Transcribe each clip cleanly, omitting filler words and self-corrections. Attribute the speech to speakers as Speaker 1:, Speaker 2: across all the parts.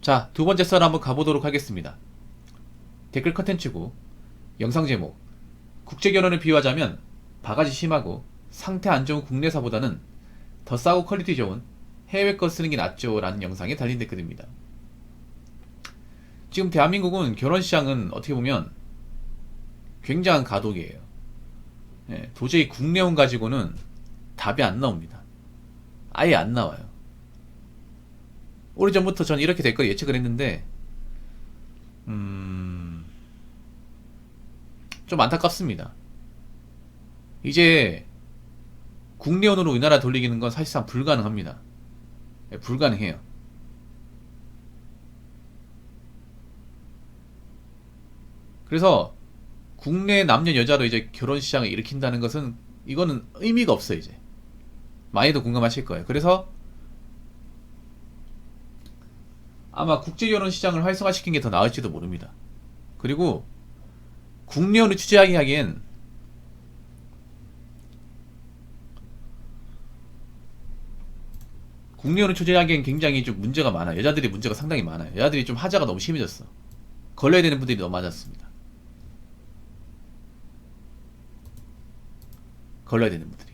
Speaker 1: 자, 두 번째 썰 한번 가보도록 하겠습니다. 댓글 컨텐츠고, 영상 제목. 국제결혼을 비유하자면 바가지 심하고 상태 안 좋은 국내사보다는 더 싸고 퀄리티 좋은 해외 거 쓰는 게 낫죠 라는 영상에 달린 댓글입니다. 지금 대한민국은 결혼 시장은 어떻게 보면 굉장한 가독이에요. 도저히 국내혼 가지고는 답이 안 나옵니다. 아예 안 나와요. 오래전부터 전 이렇게 댓글 예측을 했는데 좀 안타깝습니다. 이제 국내혼으로 우리나라 돌리기는 건 사실상 불가능합니다. 불가능해요. 그래서 국내 남녀 여자로 이제 결혼 시장을 일으킨다는 것은 이거는 의미가 없어요. 이제 많이도 공감하실 거예요. 그래서 아마 국제 결혼 시장을 활성화시킨 게 더 나을지도 모릅니다. 그리고 국내혼을 취재하기엔 국내혼을 취재하기엔 굉장히 좀 문제가 많아요. 여자들이 문제가 상당히 많아요. 여자들이 좀 하자가 너무 심해졌어. 걸려야 되는 분들이 너무 많았습니다. 걸려야 되는 분들이.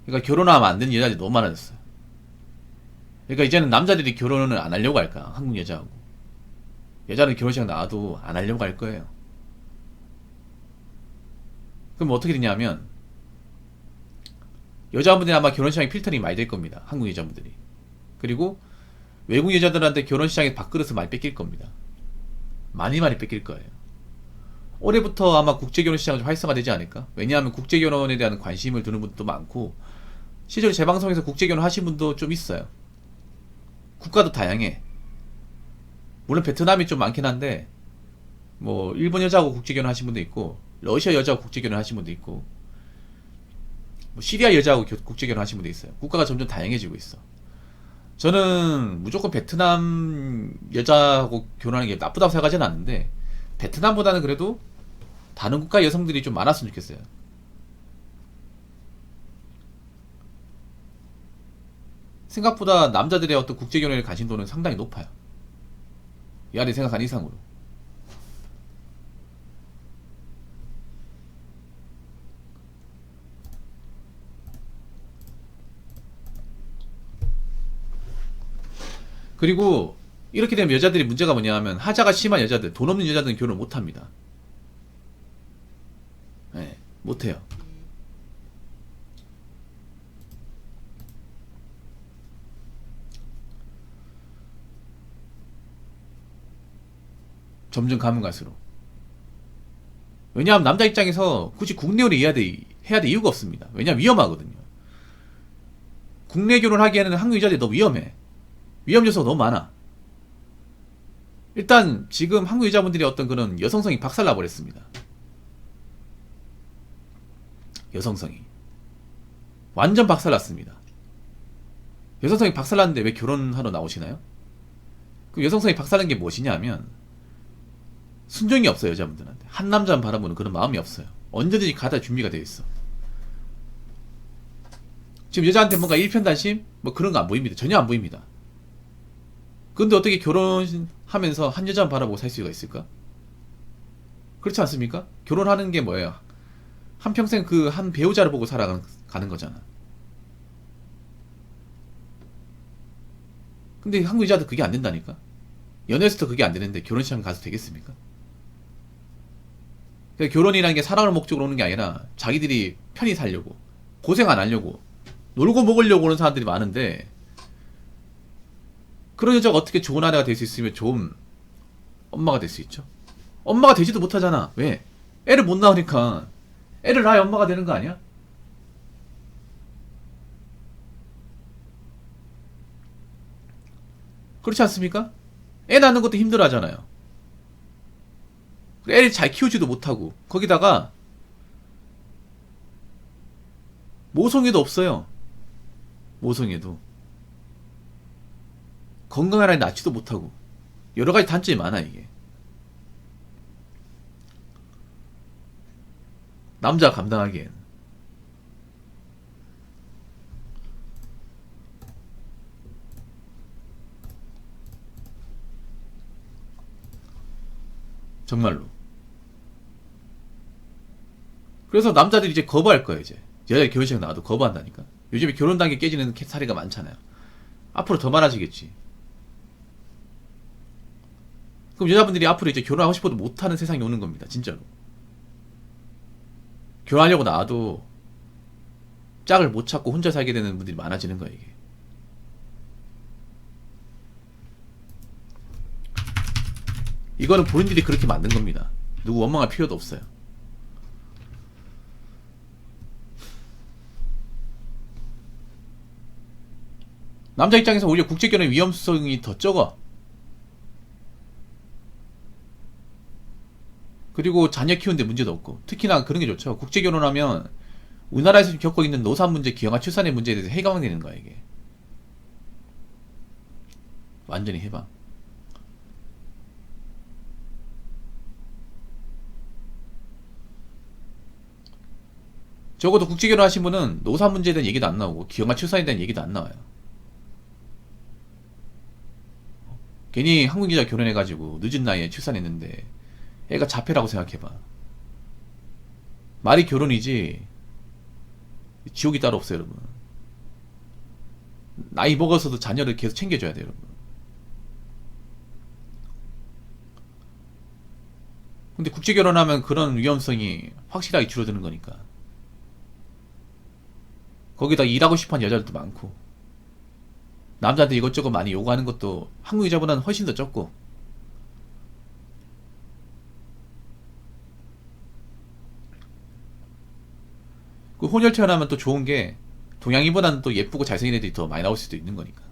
Speaker 1: 그러니까 결혼하면 안 되는 여자들이 너무 많아졌어요. 그러니까 이제는 남자들이 결혼을 안 하려고 할까? 한국 여자하고. 여자는 결혼식 나와도 안 하려고 할 거예요. 그럼 어떻게 되냐면 여자분들이 아마 결혼시장에 필터링이 많이 될 겁니다. 한국 여자분들이. 그리고 외국 여자들한테 결혼시장에 밥그릇을 많이 뺏길 겁니다. 많이 뺏길 거예요. 올해부터 아마 국제결혼 시장이 좀 활성화되지 않을까? 왜냐하면 국제결혼에 대한 관심을 두는 분도 많고 실제로 제 방송에서 국제결혼 하신 분도 좀 있어요. 국가도 다양해. 물론 베트남이 좀 많긴 한데 뭐 일본 여자하고 국제결혼 하신 분도 있고 러시아 여자하고 국제결혼 하신 분도 있고 뭐 시리아 여자하고 국제결혼 하신 분도 있어요. 국가가 점점 다양해지고 있어. 저는 무조건 베트남 여자하고 결혼하는 게 나쁘다고 생각하지는 않는데 베트남보다는 그래도 다른 국가 여성들이 좀 많았으면 좋겠어요. 생각보다 남자들의 어떤 국제결혼에 관심도는 상당히 높아요. 이 안에 생각한 이상으로. 그리고 이렇게 되면 여자들이 문제가 뭐냐 하면 하자가 심한 여자들, 돈 없는 여자들은 결혼을 못합니다. 네, 못해요. 점점 가면 갈수록. 왜냐하면 남자 입장에서 굳이 국내혼을 해야 될 이유가 없습니다. 왜냐하면 위험하거든요. 국내 결혼하기에는 한국 여자들이 너무 위험해. 위험 요소가 너무 많아. 일단 지금 한국 여자분들이 어떤 그런 여성성이 박살나버렸습니다. 여성성이 완전 박살났습니다. 여성성이 박살났는데 왜 결혼하러 나오시나요? 그 여성성이 박살난 게 무엇이냐면 순종이 없어요. 여자분들한테 한 남자만 바라보는 그런 마음이 없어요. 언제든지 가다 준비가 되어 있어. 지금 여자한테 뭔가 일편단심 뭐 그런 거 안 보입니다. 전혀 안 보입니다. 근데 어떻게 결혼하면서 한 여자만 바라보고 살 수가 있을까? 그렇지 않습니까? 결혼하는 게 뭐예요? 한평생 그 한 배우자를 보고 살아가는 거잖아. 근데 한국 여자들 그게 안 된다니까? 연애에서도 그게 안 되는데 결혼시장 가서 되겠습니까? 그러니까 결혼이라는 게 사랑을 목적으로 오는 게 아니라 자기들이 편히 살려고, 고생 안 하려고, 놀고 먹으려고 오는 사람들이 많은데 그런 여자가 어떻게 좋은 아내가 될 수 있으면 좋은 엄마가 될 수 있죠? 엄마가 되지도 못하잖아. 왜? 애를 못 낳으니까. 애를 낳아야 엄마가 되는 거 아니야? 그렇지 않습니까? 애 낳는 것도 힘들어 하잖아요. 애를 잘 키우지도 못하고 거기다가 모성애도 없어요. 모성애도 건강한 아이 낳지도 못하고 여러 가지 단점이 많아 이게. 남자가 감당하기엔. 정말로. 그래서 남자들이 이제 거부할 거예요, 이제. 여자 결혼식 나와도 거부한다니까. 요즘에 결혼 단계 깨지는 사례가 많잖아요. 앞으로 더 많아지겠지. 그럼 여자분들이 앞으로 이제 결혼하고 싶어도 못하는 세상이 오는 겁니다, 진짜로. 결혼하려고 나와도 짝을 못 찾고 혼자 살게 되는 분들이 많아지는 거예요, 이게. 이거는 본인들이 그렇게 만든 겁니다. 누구 원망할 필요도 없어요. 남자 입장에서 오히려 국제결혼의 위험성이 더 적어. 그리고 자녀 키우는데 문제도 없고. 특히나 그런 게 좋죠. 국제결혼하면 우리나라에서 겪고 있는 노산 문제, 기형아 출산의 문제에 대해서 해방되는 거야, 이게. 완전히 해방. 적어도 국제결혼 하신 분은 노산 문제에 대한 얘기도 안 나오고 기형아 출산에 대한 얘기도 안 나와요. 괜히 한국 여자 결혼해가지고 늦은 나이에 출산했는데 애가 자폐라고 생각해봐. 말이 결혼이지 지옥이 따로 없어요, 여러분. 나이 먹어서도 자녀를 계속 챙겨줘야 돼요, 여러분. 근데 국제결혼하면 그런 위험성이 확실하게 줄어드는 거니까. 거기다 일하고 싶어하는 여자들도 많고, 남자한테 이것저것 많이 요구하는 것도 한국 여자보다는 훨씬 더 적고. 그 혼혈 태어나면 또 좋은 게 동양인보다는 또 예쁘고 잘생긴 애들이 더 많이 나올 수도 있는 거니까.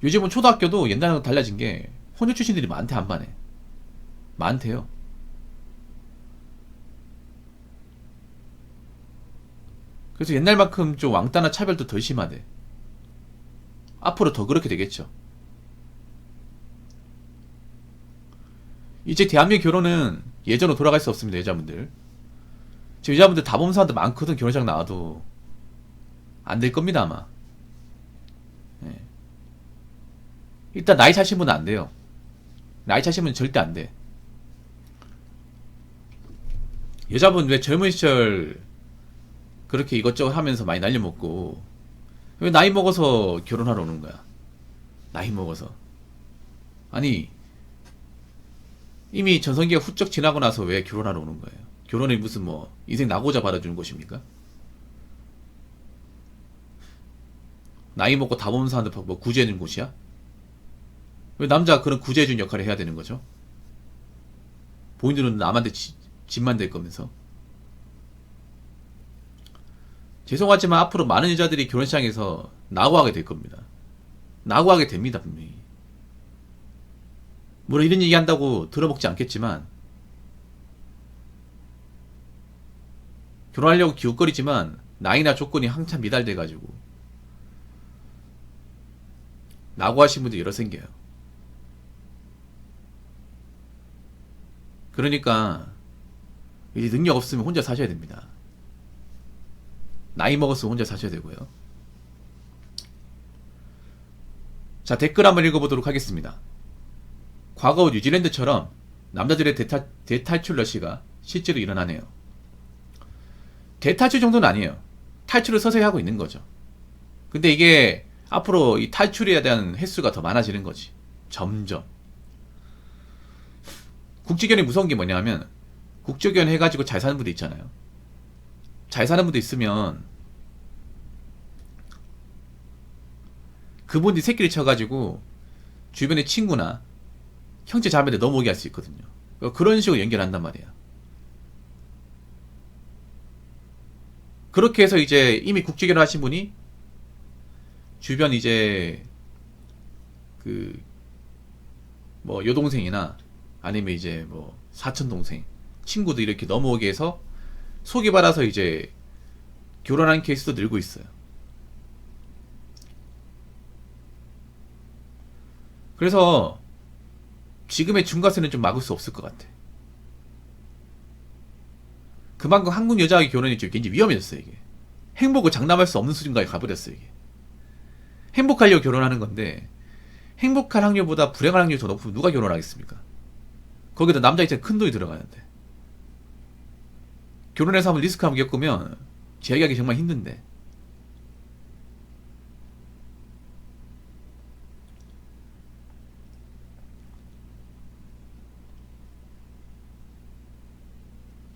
Speaker 1: 요즘은 초등학교도 옛날하고 달라진 게 혼혈 출신들이 많대, 한 반에. 많대요. 그래서 옛날만큼 좀 왕따나 차별도 덜 심하대. 앞으로 더 그렇게 되겠죠. 이제 대한민국 결혼은 예전으로 돌아갈 수 없습니다, 여자분들. 지금 여자분들 다범 사람들 많거든. 결혼식 나와도 안 될 겁니다, 아마. 예. 일단 나이 차신 분은 안 돼요. 나이 차신 분은 절대 안 돼. 여자분 왜 젊은 시절 그렇게 이것저것 하면서 많이 날려먹고 왜 나이 먹어서 결혼하러 오는 거야? 나이 먹어서. 아니, 이미 전성기가 훌쩍 지나고 나서 왜 결혼하러 오는 거예요? 결혼이 무슨 뭐 인생 나고자 받아주는 것입니까? 나이 먹고 다 보는 사람들 뭐 구제해주는 곳이야? 왜 남자가 그런 구제해주는 역할을 해야 되는 거죠? 본인들은 남한테 집만 될 거면서. 죄송하지만 앞으로 많은 여자들이 결혼시장에서 낙오하게 될 겁니다. 낙오하게 됩니다, 분명히. 물론 이런 얘기 한다고 들어먹지 않겠지만, 결혼하려고 기웃거리지만 나이나 조건이 한참 미달돼가지고 낙오하신 분들 여러 생겨요. 그러니까 이제 능력 없으면 혼자 사셔야 됩니다. 나이 먹었으면 혼자 사셔야 되고요. 자, 댓글 한번 읽어보도록 하겠습니다. 과거 뉴질랜드처럼 남자들의 대탈출 러시가 실제로 일어나네요. 대탈출 정도는 아니에요. 탈출을 서서히 하고 있는 거죠. 근데 이게 앞으로 이 탈출에 대한 횟수가 더 많아지는 거지. 점점. 국제결혼이 무서운 게 뭐냐면 국제결혼 해가지고 잘 사는 분들 있잖아요. 잘 사는 분들 있으면 그분들이 새끼를 쳐가지고 주변의 친구나 형제 자매들 넘어오게 할 수 있거든요. 그런 식으로 연결한단 말이야. 그렇게 해서 이제 이미 국제결혼 하신 분이 주변 이제 그 뭐 여동생이나 아니면 이제 뭐 사촌동생 친구들 이렇게 넘어오게 해서 소개받아서 이제 결혼한 케이스도 늘고 있어요. 그래서 지금의 중과세는 좀 막을 수 없을 것 같아. 그만큼 한국 여자의 결혼이 좀 굉장히 위험해졌어요, 이게. 행복을 장담할 수 없는 수준까지 가버렸어요, 이게. 행복하려고 결혼하는 건데, 행복할 확률보다 불행할 확률이 더 높으면 누가 결혼하겠습니까? 거기다 남자 입장에 큰 돈이 들어가는데. 결혼해서 한번 리스크 한번 겪으면 재기하기 정말 힘든데.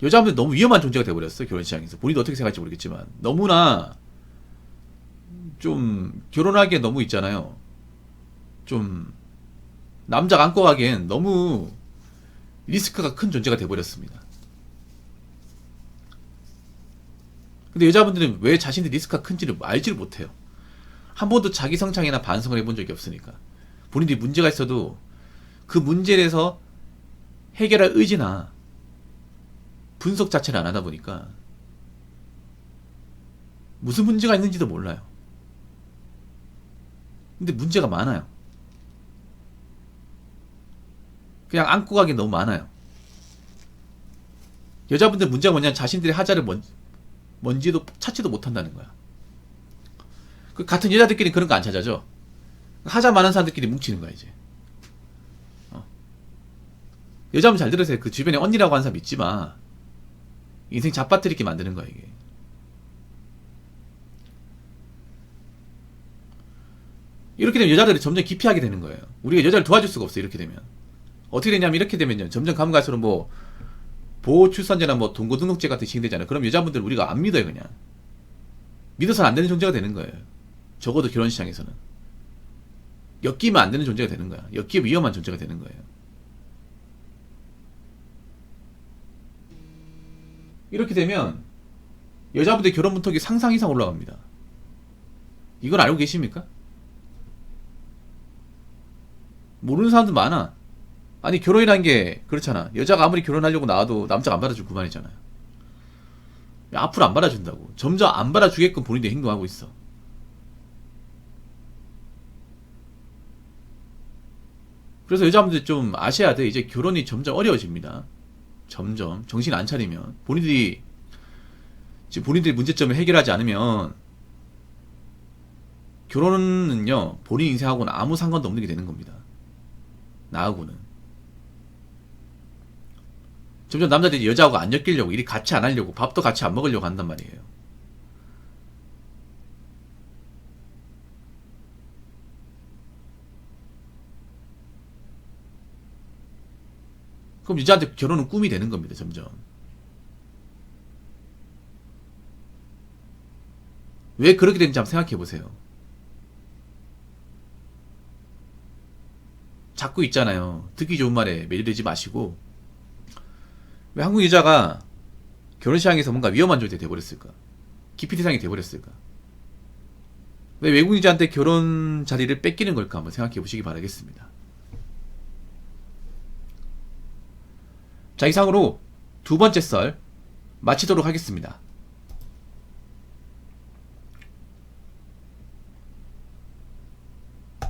Speaker 1: 여자분들 너무 위험한 존재가 돼버렸어요. 결혼 시장에서. 본인도 어떻게 생각할지 모르겠지만 너무나 좀 결혼하기에 너무 있잖아요. 좀 남자가 안고 가기엔 너무 리스크가 큰 존재가 돼버렸습니다. 근데 여자분들은 왜 자신들이 리스크가 큰지를 알지를 못해요. 한 번도 자기 성장이나 반성을 해본 적이 없으니까. 본인들이 문제가 있어도 그 문제에 대해서 해결할 의지나 분석 자체를 안 하다 보니까 무슨 문제가 있는지도 몰라요. 근데 문제가 많아요. 그냥 안고 가기 너무 많아요. 여자분들 문제가 뭐냐면 자신들의 하자를 뭔지도 찾지도 못한다는 거야. 그 같은 여자들끼리 그런 거 안 찾아져. 하자 많은 사람들끼리 뭉치는 거야 이제. 여자분 잘 들으세요. 그 주변에 언니라고 하는 사람 믿지 마. 인생 잡아뜨리게 만드는 거야 이게. 이렇게 되면 여자들이 점점 기피하게 되는 거예요. 우리가 여자를 도와줄 수가 없어. 이렇게 되면 어떻게 되냐면, 이렇게 되면요, 점점 가면 갈수록 뭐 보호출산제나 뭐 동거등록제 같은 게 시행되잖아요. 그럼 여자분들 우리가 안 믿어요. 그냥 믿어서는 안 되는 존재가 되는 거예요. 적어도 결혼시장에서는 엮이면 안 되는 존재가 되는 거야. 엮이면 위험한 존재가 되는 거예요. 이렇게 되면 여자분들 결혼 문턱이 상상 이상 올라갑니다. 이건 알고 계십니까? 모르는 사람도 많아. 아니, 결혼이란 게 그렇잖아. 여자가 아무리 결혼하려고 나와도 남자가 안 받아주고 그만이잖아요. 앞으로 안 받아준다고. 점점 안 받아주게끔 본인들이 행동하고 있어. 그래서 여자분들 좀 아셔야 돼. 이제 결혼이 점점 어려워집니다. 점점 정신 안 차리면, 본인들이 지금 본인들의 문제점을 해결하지 않으면 결혼은요, 본인 인생하고는 아무 상관도 없는 게 되는 겁니다. 나하고는. 점점 남자들이 여자하고 안 엮이려고, 일이 같이 안 하려고, 밥도 같이 안 먹으려고 한단 말이에요. 그럼 여자한테 결혼은 꿈이 되는 겁니다. 점점. 왜 그렇게 되는지 한번 생각해 보세요. 자꾸 있잖아요. 듣기 좋은 말에 매료되지 마시고, 왜 한국 여자가 결혼 시장에서 뭔가 위험한 존재가 돼버렸을까? 기피 대상이 돼버렸을까? 왜 외국 여자한테 결혼 자리를 뺏기는 걸까? 한번 생각해 보시기 바라겠습니다. 자, 이상으로 두 번째 썰 마치도록 하겠습니다.